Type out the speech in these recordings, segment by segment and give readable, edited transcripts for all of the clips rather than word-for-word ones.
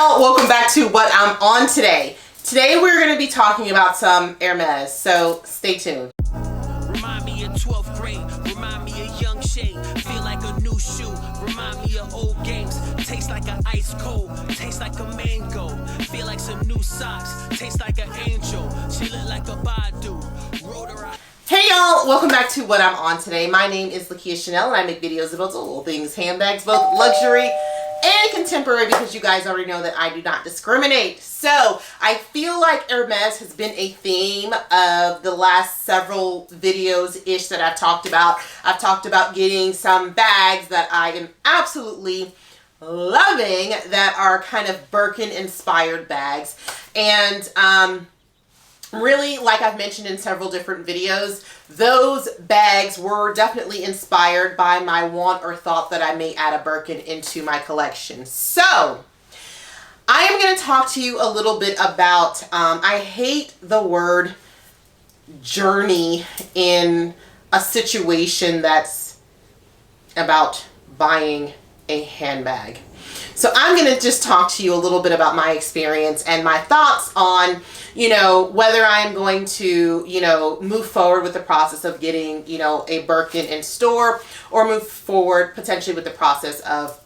y'all, welcome back to what I'm on today. Today we're going to be talking about some Hermes, so stay tuned. Remind me of 12th grade, remind me of young shade, feel like a new shoe, remind me of old games, taste like an ice cold, taste like a mango, feel like some new socks, taste like an angel, she look like a Badu, wrote her out. Hey y'all, welcome back to what I'm on today. My name is Lakia Chanel and I make videos about all things handbags, both luxury and contemporary, because you guys already know that I do not discriminate. So I feel like Hermes has been a theme of the last several videos-ish that I've talked about. I've talked about getting some bags that I am absolutely loving that are kind of Birkin inspired bags. And really, like I've mentioned in several different videos, those bags were definitely inspired by my want or thought that I may add a Birkin into my collection. So, I am going to talk to you a little bit about, I hate the word journey in a situation that's about buying a handbag. So I'm going to just talk to you a little bit about my experience and my thoughts on, you know, whether I'm going to, you know, move forward with the process of getting, you know, a Birkin in store, or move forward potentially with the process of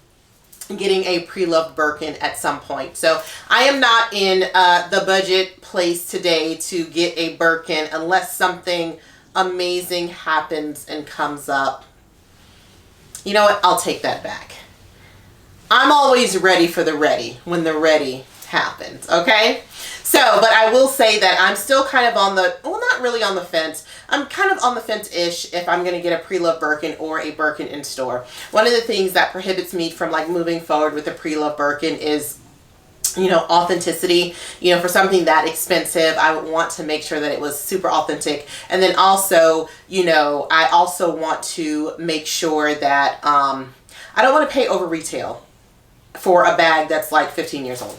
getting a pre-loved Birkin at some point. So I am not in the budget place today to get a Birkin unless something amazing happens and comes up. You know what? I'll take that back. I'm always ready for the ready when the ready happens, okay? So, but I will say that I'm still kind of on the, well, not really on the fence. I'm kind of on the fence-ish if I'm going to get a pre-loved Birkin or a Birkin in store. One of the things that prohibits me from like moving forward with a pre-loved Birkin is, you know, authenticity. You know, for something that expensive, I would want to make sure that it was super authentic. And then also, you know, I also want to make sure that I don't want to pay over retail for a bag that's like 15 years old.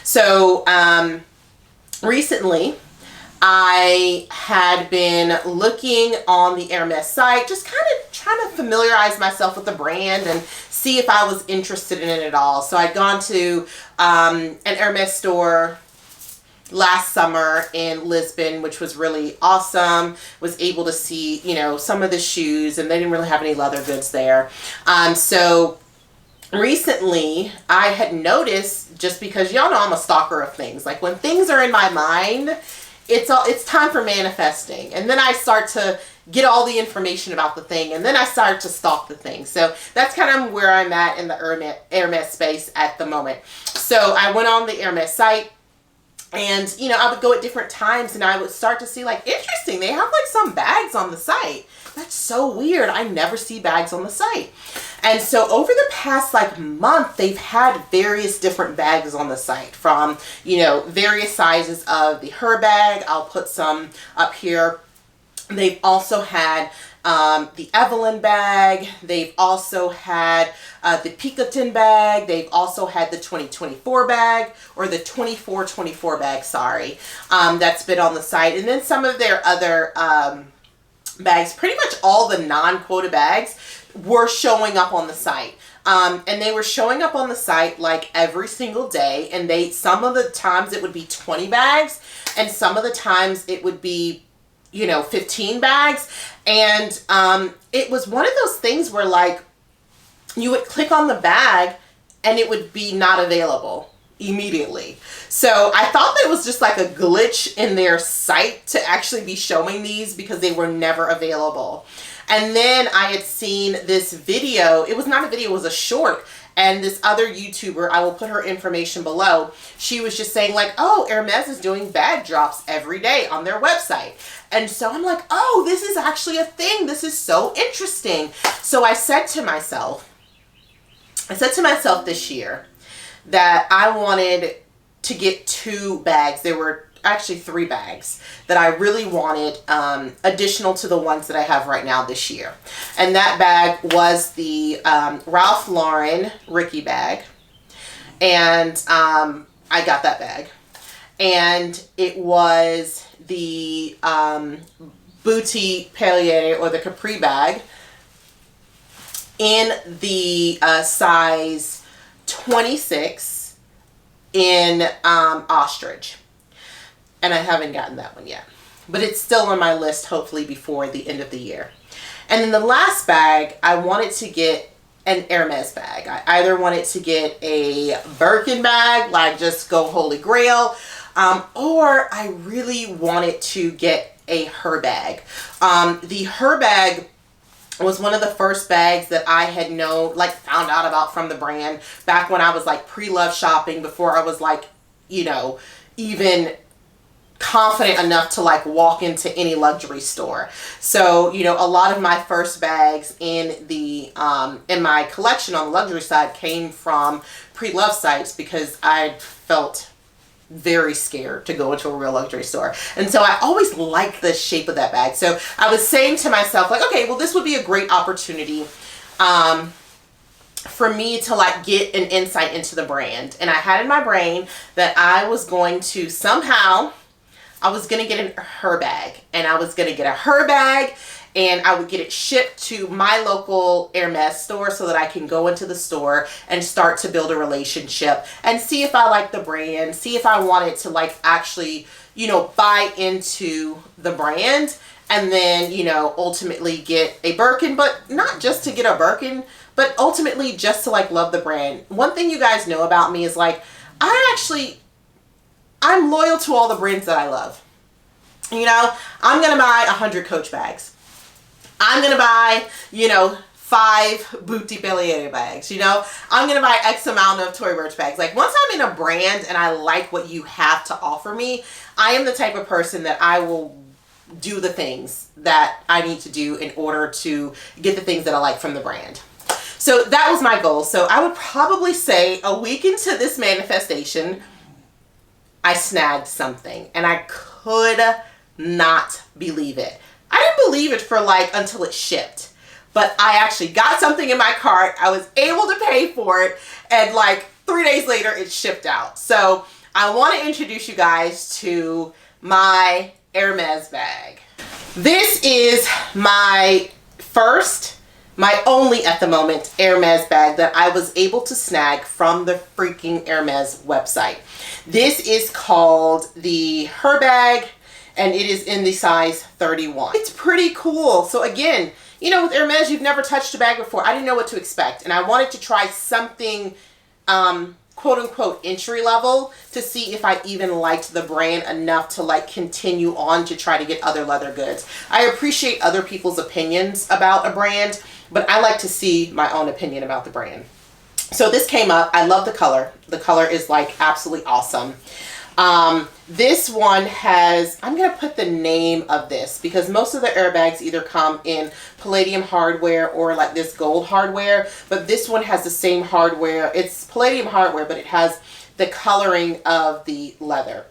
So recently I had been looking on the Hermes site, just kind of trying to familiarize myself with the brand and see if I was interested in it at all. So I'd gone to an Hermes store last summer in Lisbon, which was really awesome. Was able to see, you know, some of the shoes, and they didn't really have any leather goods there. So recently I had noticed, just because y'all know I'm a stalker of things, like when things are in my mind, it's time for manifesting, and then I start to get all the information about the thing, and then I start to stalk the thing. So that's kind of where I'm at in the Hermes space at the moment. So I went on the Hermes site, and you know, I would go at different times and I would start to see, like, interesting, they have like some bags on the site. That's so weird. I never see bags on the site. And so over the past like month, they've had various different bags on the site, from, you know, various sizes of the Herbag. I'll put some up here. They've also had the Evelyn bag. They've also had the Picotin bag. They've also had the 2024 bag, or the 24-24 bag, sorry. That's been on the site. And then some of their other bags, pretty much all the non-quota bags, were showing up on the site. And they were showing up on the site like every single day. And some of the times it would be 20 bags, and some of the times it would be, you know, 15 bags. And it was one of those things where, like, you would click on the bag and it would be not available immediately. So I thought that it was just like a glitch in their site to actually be showing these, because they were never available. And then I had seen this video. It was not a video, it was a short. And this other YouTuber, I will put her information below, she was just saying like, oh, Hermes is doing bag drops every day on their website. And so I'm like, oh, this is actually a thing. This is so interesting. So I said to myself this year that I wanted to get 2 bags. There were actually 3 bags that I really wanted, additional to the ones that I have right now this year. And that bag was the Ralph Lauren Ricky bag. And I got that bag. And it was the Buti Bag, or the Capri bag, in the size 26 in Ostrich. And I haven't gotten that one yet. But it's still on my list, hopefully before the end of the year. And then the last bag, I wanted to get an Hermes bag. I either wanted to get a Birkin bag, like just go holy grail, or I really wanted to get a Herbag. The Herbag was one of the first bags that I had found out about from the brand back when I was like pre-love shopping, before I was like, even confident enough to like walk into any luxury store. So, a lot of my first bags in the in my collection on the luxury side came from pre-love sites, because I felt very scared to go into a real luxury store. And so I always liked the shape of that bag. So I was saying to myself, like, okay, well, this would be a great opportunity for me to like get an insight into the brand. And I had in my brain that I was going to somehow, I was going to get a Herbag, and I was going to get a Herbag, and I would get it shipped to my local Hermes store so that I can go into the store and start to build a relationship and see if I like the brand, see if I wanted to like actually, buy into the brand, and then, ultimately get a Birkin, but not just to get a Birkin, but ultimately just to like love the brand. One thing you guys know about me is like, I'm loyal to all the brands that I love. I'm going to buy 100 Coach bags. I'm going to buy, 5 Buti bags. I'm going to buy X amount of Tory Burch bags. Like, once I'm in a brand and I like what you have to offer me, I am the type of person that I will do the things that I need to do in order to get the things that I like from the brand. So that was my goal. So I would probably say a week into this manifestation, I snagged something, and I could not believe it. I didn't believe it for until it shipped, but I actually got something in my cart. I was able to pay for it, and 3 days later it shipped out. So I want to introduce you guys to my Hermes bag. This is my only at the moment Hermes bag that I was able to snag from the freaking Hermes website. This is called the Herbag, and it is in the size 31. It's pretty cool. So again, with Hermes, you've never touched a bag before. I didn't know what to expect, and I wanted to try something quote unquote entry level to see if I even liked the brand enough to continue on to try to get other leather goods. I appreciate other people's opinions about a brand, but I like to see my own opinion about the brand. So this came up. I love the color. The color is absolutely awesome. This one has, I'm going to put the name of this because most of the Herbags either come in palladium hardware or this gold hardware, but this one has the same hardware. It's palladium hardware, but it has the coloring of the leather.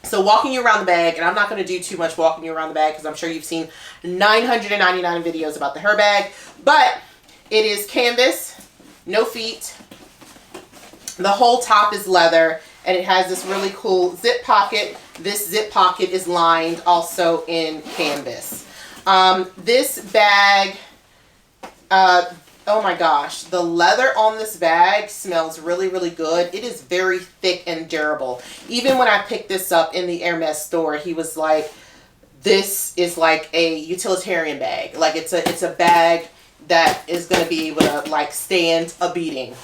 So walking you around the bag, and I'm not going to do too much walking you around the bag because I'm sure you've seen 999 videos about the Herbag, but it is canvas, no feet. The whole top is leather, and it has this really cool zip pocket. This zip pocket is lined also in canvas. This bag, oh my gosh, the leather on this bag smells really, really good. It is very thick and durable. Even when I picked this up in the Hermes store, he was like, this is like a utilitarian bag. It's a bag that is going to be able to stand a beating.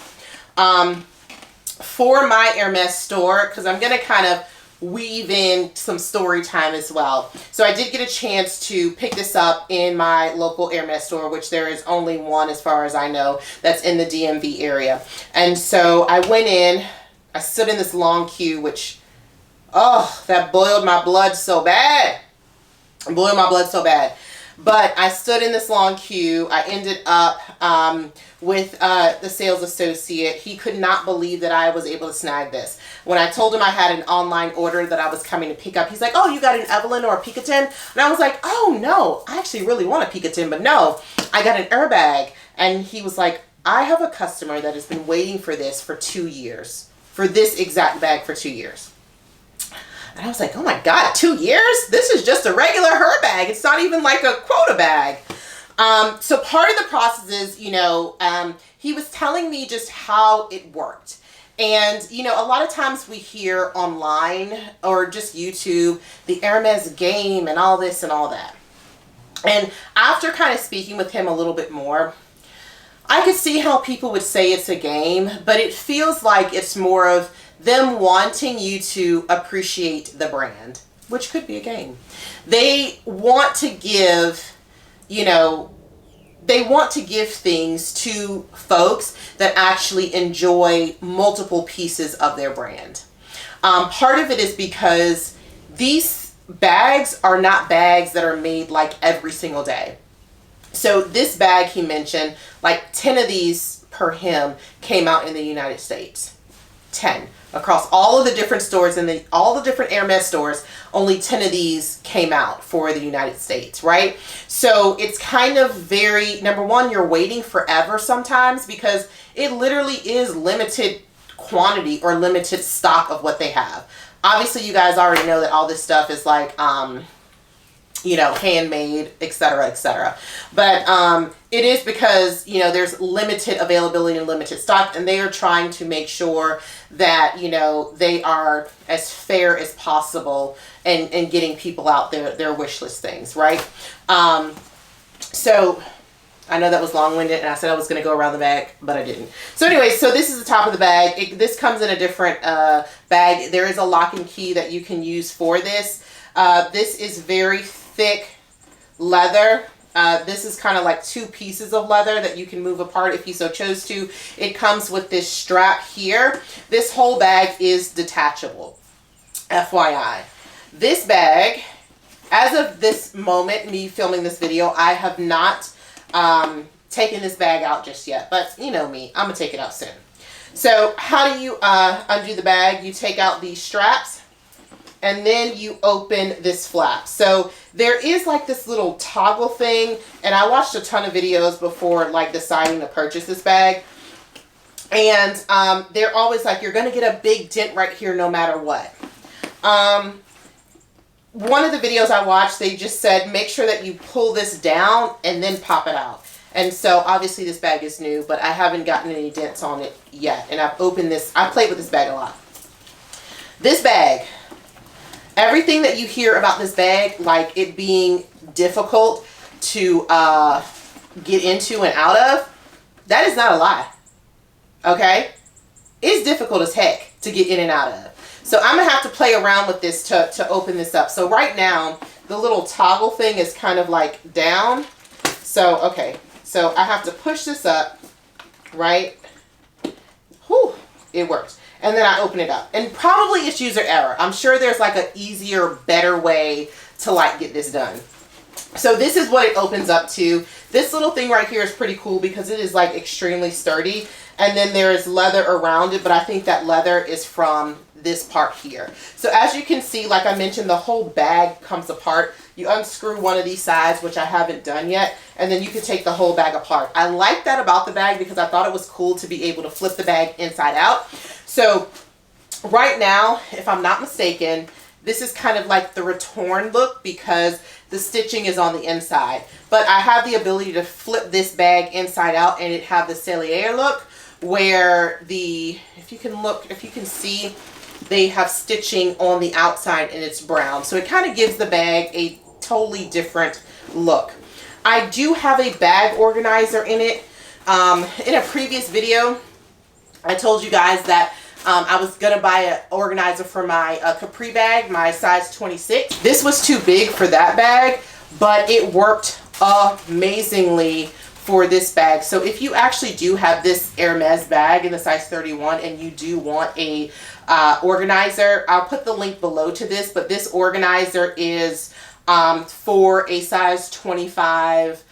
For my Hermes store, because I'm going to kind of weave in some story time as well. So I did get a chance to pick this up in my local Hermes store, which there is only one as far as I know that's in the DMV area. And so I went in, I stood in this long queue, which, oh, that boiled my blood so bad. It boiled my blood so bad. But I stood in this long queue. I ended up with the sales associate. He could not believe that I was able to snag this. When I told him I had an online order that I was coming to pick up, he's like, oh, you got an Evelyn or a Picotin? And I was like, oh, no, I actually really want a Picotin, but no, I got an Herbag. And he was like, I have a customer that has been waiting for this for 2 years, for this exact bag for 2 years. And I was like, oh my God, 2 years? This is just a regular Herbag. It's not even like a quota bag. So part of the process is, he was telling me just how it worked. And, you know, a lot of times we hear online or just YouTube, the Hermes game and all this and all that. And after kind of speaking with him a little bit more, I could see how people would say it's a game, but it feels like it's more of them wanting you to appreciate the brand, which could be a game. They want to give, you know, they want to give things to folks that actually enjoy multiple pieces of their brand. Part of it is because these bags are not bags that are made like every single day. So this bag he mentioned, like 10 of these per him came out in the United States. 10. Across all of the different stores and all the different Hermes stores, only 10 of these came out for the United States, right? So it's kind of very, number one, you're waiting forever sometimes because it literally is limited quantity or limited stock of what they have. Obviously, you guys already know that all this stuff is like, you know, handmade, etc., etc. But it is because, you know, there's limited availability and limited stock, and they are trying to make sure that, you know, they are as fair as possible and getting people out their wish list things, right? So I know that was long-winded, and I said I was going to go around the bag, but I didn't. So anyway, so this is the top of the bag. This comes in a different bag. There is a lock and key that you can use for this. This is very thick leather. This is kind of like 2 pieces of leather that you can move apart if you so chose to. It comes with this strap here. This whole bag is detachable, FYI. This bag, as of this moment, me filming this video, I have not taken this bag out just yet, but you know me, I'm gonna take it out soon. So how do you undo the bag? You take out these straps, and then you open this flap. So there is like this little toggle thing, and I watched a ton of videos before like deciding to purchase this bag. And they're always like, you're gonna get a big dent right here no matter what. One of the videos I watched, they just said, make sure that you pull this down and then pop it out. And so obviously this bag is new, but I haven't gotten any dents on it yet. And I've opened this, I played with this bag a lot. This bag, everything that you hear about this bag, like it being difficult to get into and out of, that is not a lie. Okay? It's difficult as heck to get in and out of. So I'm going to have to play around with this to open this up. So right now, the little toggle thing is kind of like down. So, okay. So I have to push this up, right? Whew, it works. And then I open it up. And probably it's user error. I'm sure there's like an easier, better way to like get this done. So this is what it opens up to. This little thing right here is pretty cool because it is like extremely sturdy. And then there is leather around it, but I think that leather is from this part here. So as you can see, like I mentioned, the whole bag comes apart. You unscrew one of these sides, which I haven't done yet, and then you can take the whole bag apart. I like that about the bag because I thought it was cool to be able to flip the bag inside out. So right now, if I'm not mistaken, this is kind of like the return look because the stitching is on the inside. But I have the ability to flip this bag inside out and it have the Cellier look where the, if you can see, they have stitching on the outside and it's brown. So it kind of gives the bag a totally different look. I do have a bag organizer in it. In a previous video, I told you guys that I was going to buy an organizer for my Capri bag, my size 26. This was too big for that bag, but it worked amazingly for this bag. So if you actually do have this Hermes bag in the size 31 and you do want a organizer, I'll put the link below to this, but this organizer is for a size 25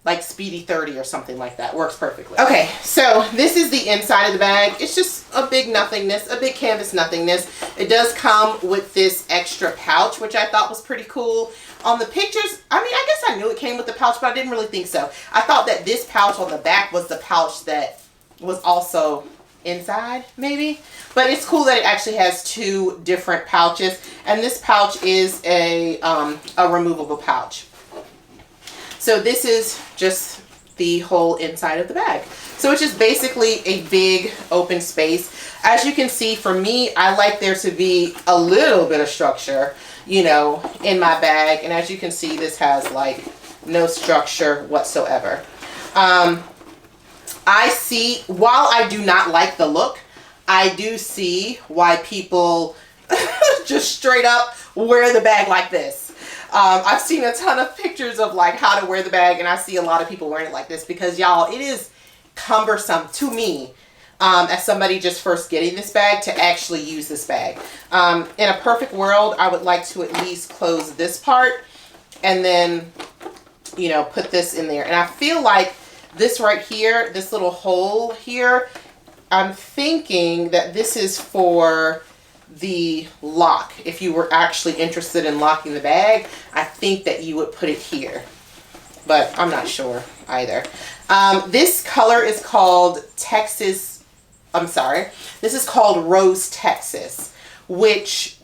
like Speedy 30 or something like that. Works perfectly. Okay, so this is the inside of the bag. It's just a big nothingness, a big canvas nothingness. It does come with this extra pouch, which I thought was pretty cool. On the pictures, I mean, I guess I knew it came with the pouch, but I didn't really think so. I thought that this pouch on the back was the pouch that was also inside, maybe. But it's cool that it actually has 2 different pouches. And this pouch is a removable pouch. So this is just the whole inside of the bag. So it's just basically a big open space. As you can see, for me, I like there to be a little bit of structure, you know, in my bag. And as you can see, this has like no structure whatsoever. I see, while I do not like the look, I do see why people just straight up wear the bag like this. I've seen a ton of pictures of like how to wear the bag, and I see a lot of people wearing it like this because, y'all, it is cumbersome to me as somebody just first getting this bag to actually use this bag. In a perfect world, I would like to at least close this part and then, you know, put this in there. And I feel like this right here, this little hole here, I'm thinking that this is for the lock. If you were actually interested in locking the bag, I think that you would put it here, but I'm not sure either. This color is called Texas. I'm sorry. This is called Rose Texas, which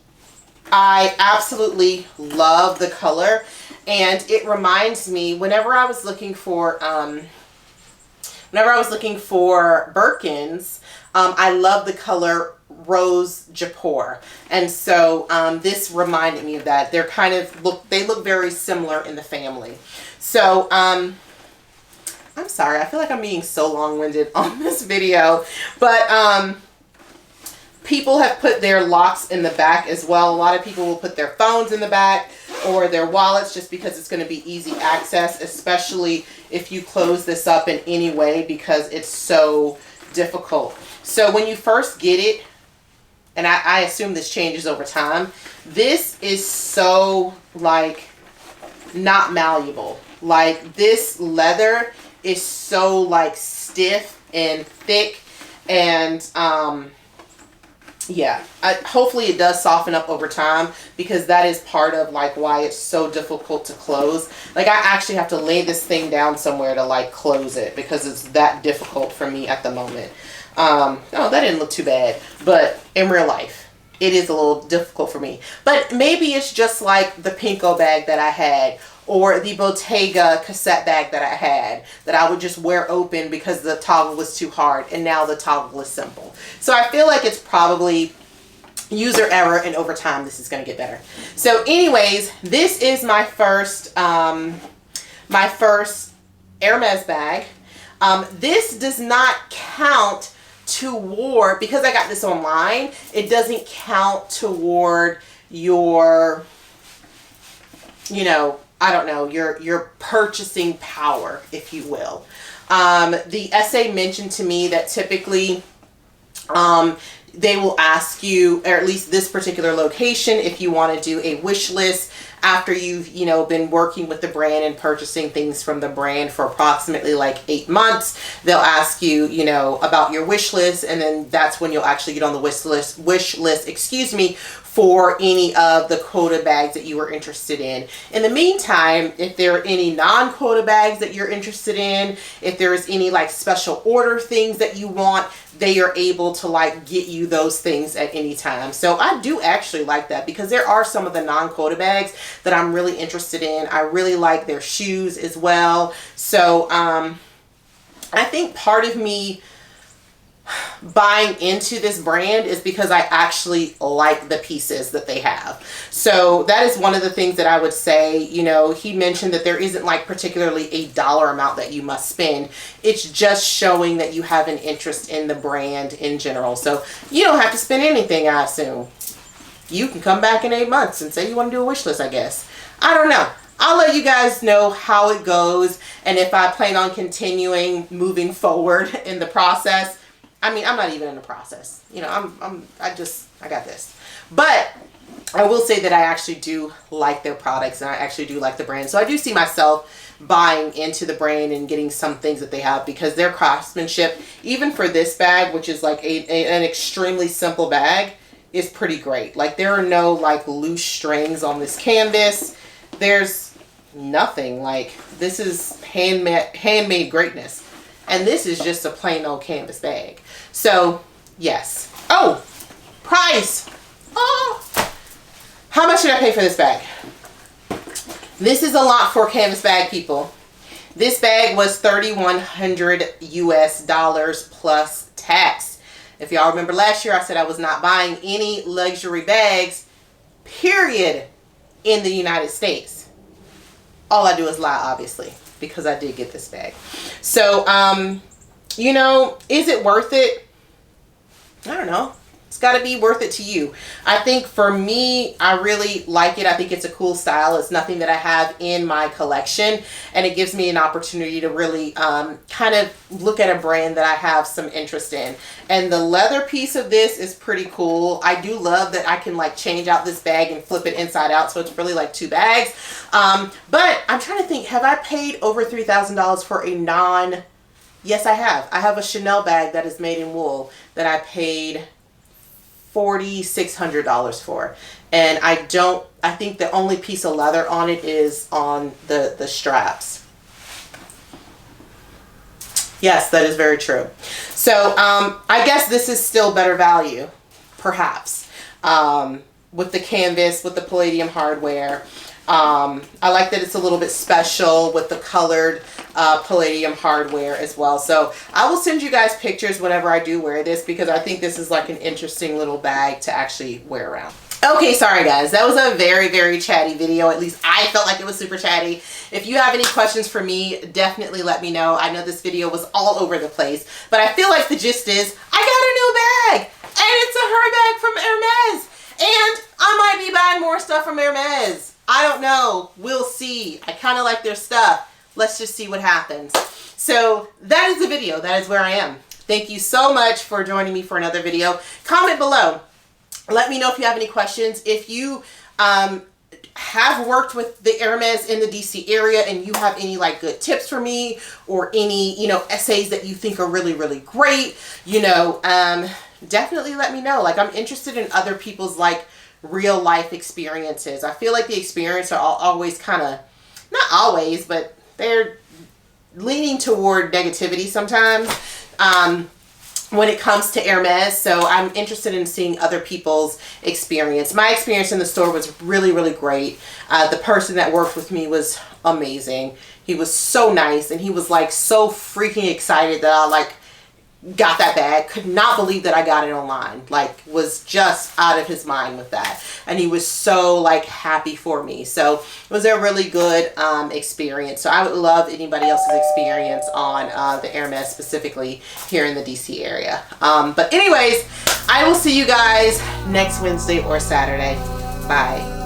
I absolutely love the color. And it reminds me, whenever I was looking for Birkins, I love the color Rose Japor. And so this reminded me of that. They're kind of they look very similar in the family. So I'm sorry, I feel like I'm being so long-winded on this video, but people have put their locks in the back as well. A lot of people will put their phones in the back or their wallets just because it's going to be easy access, especially if you close this up in any way because it's so difficult. So when you first get it, and I assume this changes over time, this is so like not malleable. Like this leather is so like stiff and thick, and yeah, hopefully it does soften up over time, because that is part of like why it's so difficult to close. Like I actually have to lay this thing down somewhere to like close it because it's that difficult for me at the moment. Oh, that didn't look too bad, but in real life it is a little difficult for me. But maybe it's just like the Pinko bag that I had, or the Bottega cassette bag that I had, that I would just wear open because the toggle was too hard, and now the toggle is simple. So I feel like it's probably user error, and over time this is going to get better. So anyways, this is my first Hermes bag. This does not count toward, because I got this online, it doesn't count toward your, you know, I don't know, your purchasing power, if you will. The essay mentioned to me that typically they will ask you, or at least this particular location, if you want to do a wish list after you've, you know, been working with the brand and purchasing things from the brand for approximately like 8 months. They'll ask you, you know, about your wish list, and then that's when you'll actually get on the wish list, excuse me, for any of the quota bags that you are interested in. In the meantime, if there are any non-quota bags that you're interested in, if there's any like special order things that you want, they are able to like get you those things at any time. So I do actually like that, because there are some of the non-quota bags that I'm really interested in. I really like their shoes as well. So I think part of me buying into this brand is because I actually like the pieces that they have. So that is one of the things that I would say. You know, he mentioned that there isn't like particularly a dollar amount that you must spend. It's just showing that you have an interest in the brand in general. So you don't have to spend anything, I assume. You can come back in 8 months and say you want to do a wish list, I guess. I don't know. I'll let you guys know how it goes, and if I plan on continuing moving forward in the process. I mean, I'm not even in the process. You know, I got this. But I will say that I actually do like their products, and I actually do like the brand. So I do see myself buying into the brand and getting some things that they have, because their craftsmanship, even for this bag, which is like an extremely simple bag, is pretty great. Like there are no like loose strings on this canvas. There's nothing. Like this is handmade greatness. And this is just a plain old canvas bag. So, yes. Oh, price. Oh, how much did I pay for this bag? This is a lot for a canvas bag, people. This bag was $3,100 US plus tax. If y'all remember last year, I said I was not buying any luxury bags, period, in the United States. All I do is lie, obviously, because I did get this bag. So, you know, is it worth it? I don't know. It's got to be worth it to you. I think for me, I really like it. I think it's a cool style. It's nothing that I have in my collection, and it gives me an opportunity to really kind of look at a brand that I have some interest in. And the leather piece of this is pretty cool. I do love that I can like change out this bag and flip it inside out, so it's really like two bags. But I'm trying to think, have I paid over $3,000 for a non... Yes, I have. I have a Chanel bag that is made in wool that I paid $4,600 for, and I think the only piece of leather on it is on the straps. Yes, that is very true. So I guess this is still better value, perhaps, with the canvas, with the palladium hardware. I like that it's a little bit special with the colored palladium hardware as well. So I will send you guys pictures whenever I do wear this, because I think this is like an interesting little bag to actually wear around. Okay, sorry guys, that was a very, very chatty video. At least I felt like it was super chatty. If you have any questions for me, definitely let me know. I know this video was all over the place, but I feel like the gist is I got a new bag, and it's a Herbag from Hermes, and I might be buying more stuff from Hermes. I don't know. We'll see. I kind of like their stuff. Let's just see what happens. So that is the video. That is where I am. Thank you so much for joining me for another video. Comment below. Let me know if you have any questions. If you have worked with the Hermes in the DC area and you have any like good tips for me, or any, you know, essays that you think are really, really great, you know, definitely let me know. Like, I'm interested in other people's like real life experiences. I feel like the experience are always kind of, not always, but they're leaning toward negativity sometimes when it comes to Hermes. So I'm interested in seeing other people's experience. My experience in the store was really, really great. The person that worked with me was amazing. He was so nice, and he was like so freaking excited that I like got that bag. Could not believe that I got it online. Like, was just out of his mind with that, and he was so like happy for me. So it was a really good experience. So I would love anybody else's experience on the Hermes, specifically here in the DC area. But anyways, I will see you guys next Wednesday or Saturday. Bye.